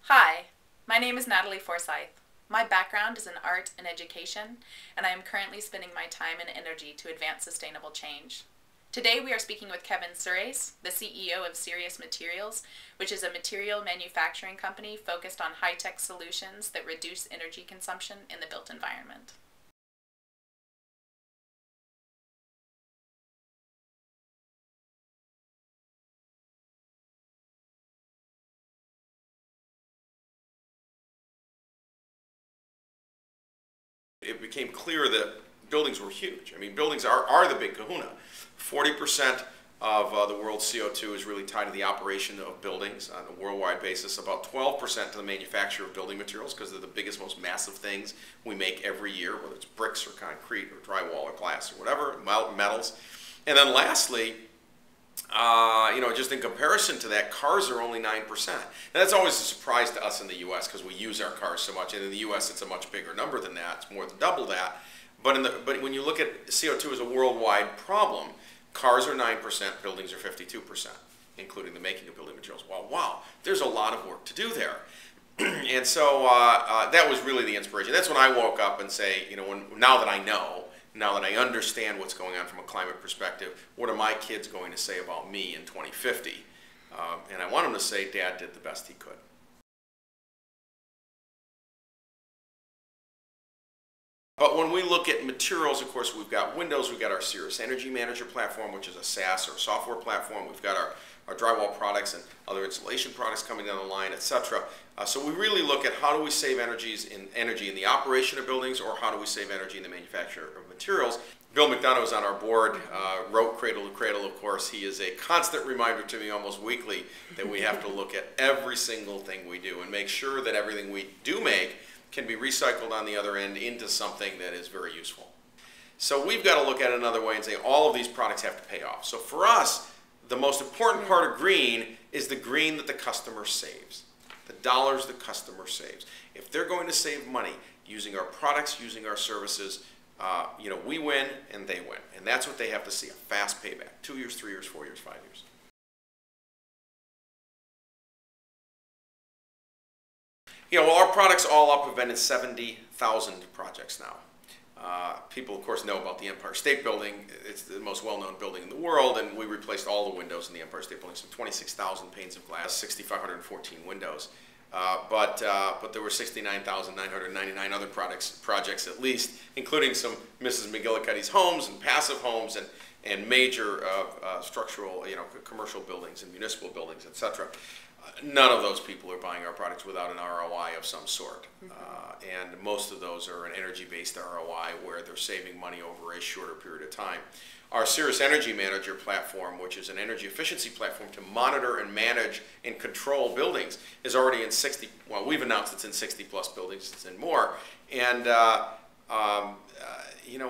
Hi, my name is Natalie Forsyth. My background is in art and education, and I am currently spending my time and energy to advance sustainable change. Today we are speaking with Kevin Surace, the CEO of Sirius Materials, which is a material manufacturing company focused on high-tech solutions that reduce energy consumption in the built environment. It became clear that buildings were huge. I mean, buildings are the big kahuna. 40% of the world's CO2 is really tied to the operation of buildings on a worldwide basis, about 12% to the manufacture of building materials because they're the biggest, most massive things we make every year, whether it's bricks or concrete or drywall or glass or whatever, metals. And then lastly, just in comparison to that, cars are only 9%. And that's always a surprise to us in the U.S. because we use our cars so much. And in the U.S., it's a much bigger number than that. It's more than double that. But when you look at CO2 as a worldwide problem, cars are 9%, buildings are 52%, including the making of building materials. Well, wow, there's a lot of work to do there. And so that was really the inspiration. That's when I woke up and say, now that I know, now that I understand what's going on from a climate perspective, what are my kids going to say about me in 2050? And I want them to say Dad did the best he could. But when we look at materials, of course, we've got Windows, we've got our Sirius Energy Manager platform, which is a SaaS or software platform. We've got our drywall products and other insulation products coming down the line, etc. So we really look at how do we save energy in the operation of buildings, or how do we save energy in the manufacture of materials. Bill McDonough is on our board, wrote Cradle to Cradle, of course. He is a constant reminder to me almost weekly that we have to look at every single thing we do and make sure that everything we do make can be recycled on the other end into something that is very useful. So we've got to look at it another way and say all of these products have to pay off. So for us, the most important part of green is the green that the customer saves, the dollars the customer saves. If they're going to save money using our products, using our services, we win and they win. And that's what they have to see, a fast payback, 2 years, 3 years, 4 years, 5 years. Our products all up have been in 70,000 projects now. People, of course, know about the Empire State Building. It's the most well-known building in the world, and we replaced all the windows in the Empire State Building, so 26,000 panes of glass, 6,514 windows. But there were 69,999 other projects at least, including some Mrs. McGillicuddy's homes and passive homes and major structural, commercial buildings and municipal buildings, etc. None of those people are buying our products without an ROI of some sort. And most of those are an energy-based ROI where they're saving money over a shorter period of time. Our Sirius Energy Manager platform, which is an energy efficiency platform to monitor and manage and control buildings, is already in 60, well, we've announced it's in 60 plus buildings, it's in more. And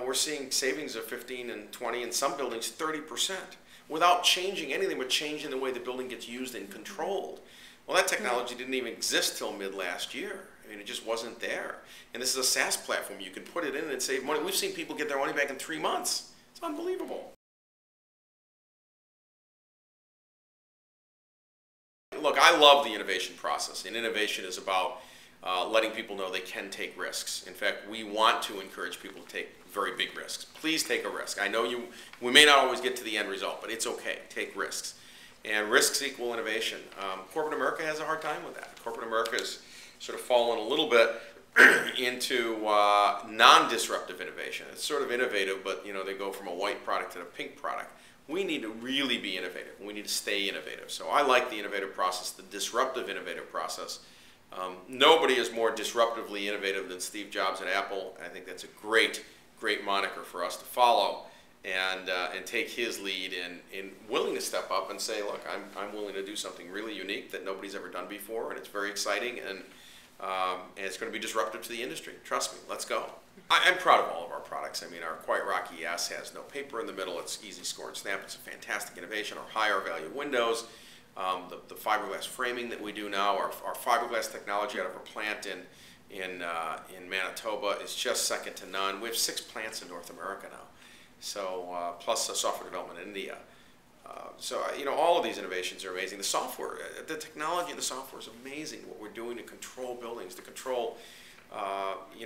we're seeing savings of 15 and 20, in some buildings 30%, without changing anything but changing the way the building gets used and controlled. Well, that technology didn't even exist till mid last year. I mean, it just wasn't there. And this is a SaaS platform. You can put it in and save money. We've seen people get their money back in 3 months. It's unbelievable. Look, I love the innovation process, and innovation is about letting people know they can take risks. In fact, we want to encourage people to take very big risks. Please take a risk. I know we may not always get to the end result, but it's okay. Take risks. And risks equal innovation. Corporate America has a hard time with that. Corporate America has sort of fallen a little bit into non-disruptive innovation. It's sort of innovative, but they go from a white product to a pink product. We need to really be innovative. We need to stay innovative. So I like the innovative process, the disruptive innovative process. Nobody is more disruptively innovative than Steve Jobs at Apple. I think that's a great moniker for us to follow and take his lead in willing to step up and say, look, I'm willing to do something really unique that nobody's ever done before, and it's very exciting, and it's going to be disruptive to the industry. Trust me, let's go. I'm proud of all of our products. I mean, our Quiet Rocky S has no paper in the middle. It's easy score and snap. It's a fantastic innovation. Our higher value windows, the fiberglass framing that we do now, our fiberglass technology out of our plant in Manitoba is just second to none. We have 6 plants in North America now. So plus software development in India. All of these innovations are amazing. The software, the technology in the software is amazing. What we're doing to control buildings, to control, the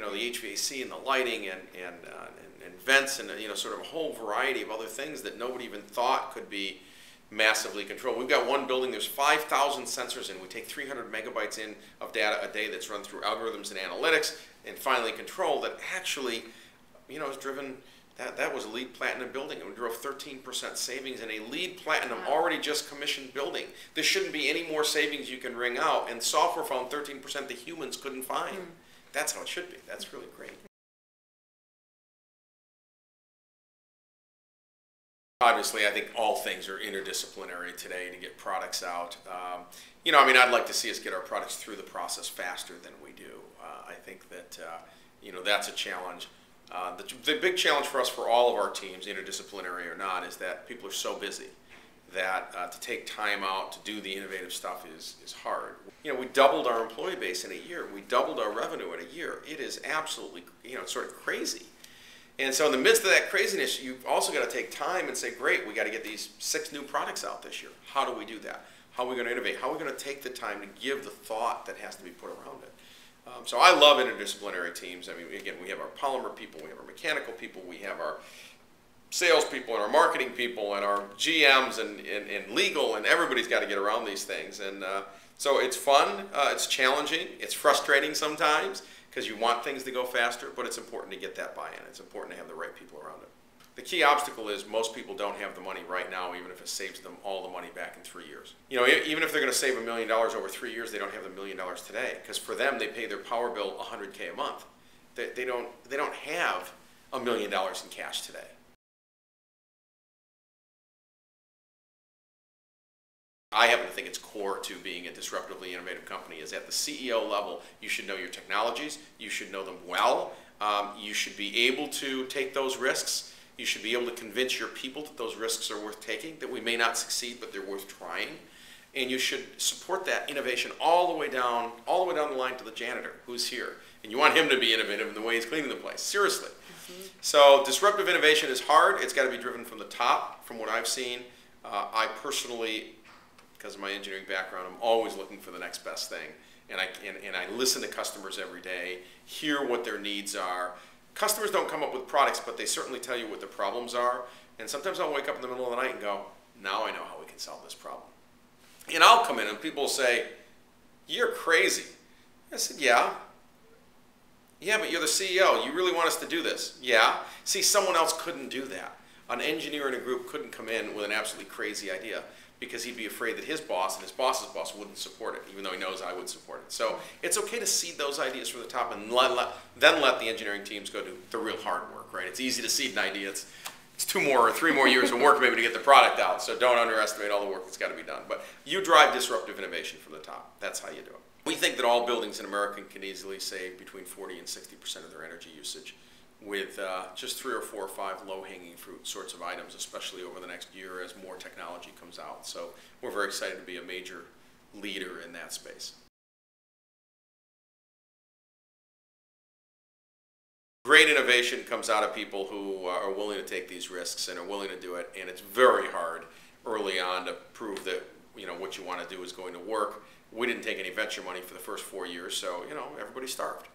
HVAC and the lighting and vents and sort of a whole variety of other things that nobody even thought could be massively controlled. We've got one building, there's 5,000 sensors in. We take 300 megabytes in of data a day that's run through algorithms and analytics and finally control that actually, is driven. That was a LEED Platinum building, and we drove 13% savings in a LEED Platinum already just commissioned building. There shouldn't be any more savings you can wring out, and software found 13% the humans couldn't find. That's how it should be. That's really great. Obviously, I think all things are interdisciplinary today to get products out. I'd like to see us get our products through the process faster than we do. I think that, that's a challenge. The big challenge for us, for all of our teams, interdisciplinary or not, is that people are so busy that to take time out to do the innovative stuff is hard. We doubled our employee base in a year. We doubled our revenue in a year. It is absolutely, it's sort of crazy. And so in the midst of that craziness, you've also got to take time and say, great, we got to get these 6 new products out this year. How do we do that? How are we going to innovate? How are we going to take the time to give the thought that has to be put around it? So I love interdisciplinary teams. Again, we have our polymer people, we have our mechanical people, we have our sales people and our marketing people and our GMs and legal, and everybody's got to get around these things. And so it's fun, it's challenging, it's frustrating sometimes because you want things to go faster, but it's important to get that buy-in. It's important to have the right people around it. The key obstacle is most people don't have the money right now, even if it saves them all the money back in 3 years. Even if they're going to save $1 million over 3 years, they don't have the $1 million today, because for them, they pay their power bill $100K a month. They don't have $1 million in cash today. I happen to think it's core to being a disruptively innovative company is at the CEO level, you should know your technologies, you should know them well, you should be able to take those risks. You should be able to convince your people that those risks are worth taking, that we may not succeed, but they're worth trying. And you should support that innovation all the way down the line to the janitor who's here. And you want him to be innovative in the way he's cleaning the place. Seriously. So disruptive innovation is hard. It's got to be driven from the top, from what I've seen. I personally, because of my engineering background, I'm always looking for the next best thing. And I listen to customers every day, hear what their needs are. Customers don't come up with products, but they certainly tell you what the problems are. And sometimes I'll wake up in the middle of the night and go, now I know how we can solve this problem. And I'll come in and people will say, you're crazy. I said, yeah. Yeah, but you're the CEO. You really want us to do this? Yeah. See, someone else couldn't do that. An engineer in a group couldn't come in with an absolutely crazy idea because he'd be afraid that his boss and his boss's boss wouldn't support it, even though he knows I would support it. So it's okay to seed those ideas from the top and then let the engineering teams go do the real hard work, right? It's easy to seed an idea. It's 2 more or 3 more years of work maybe to get the product out, so don't underestimate all the work that's got to be done. But you drive disruptive innovation from the top. That's how you do it. We think that all buildings in America can easily save between 40 and 60% of their energy usage with just 3 or 4 or 5 low-hanging fruit sorts of items, especially over the next year as more technology comes out. So we're very excited to be a major leader in that space. Great innovation comes out of people who are willing to take these risks and are willing to do it, and it's very hard early on to prove that what you want to do is going to work. We didn't take any venture money for the first 4 years, so everybody starved.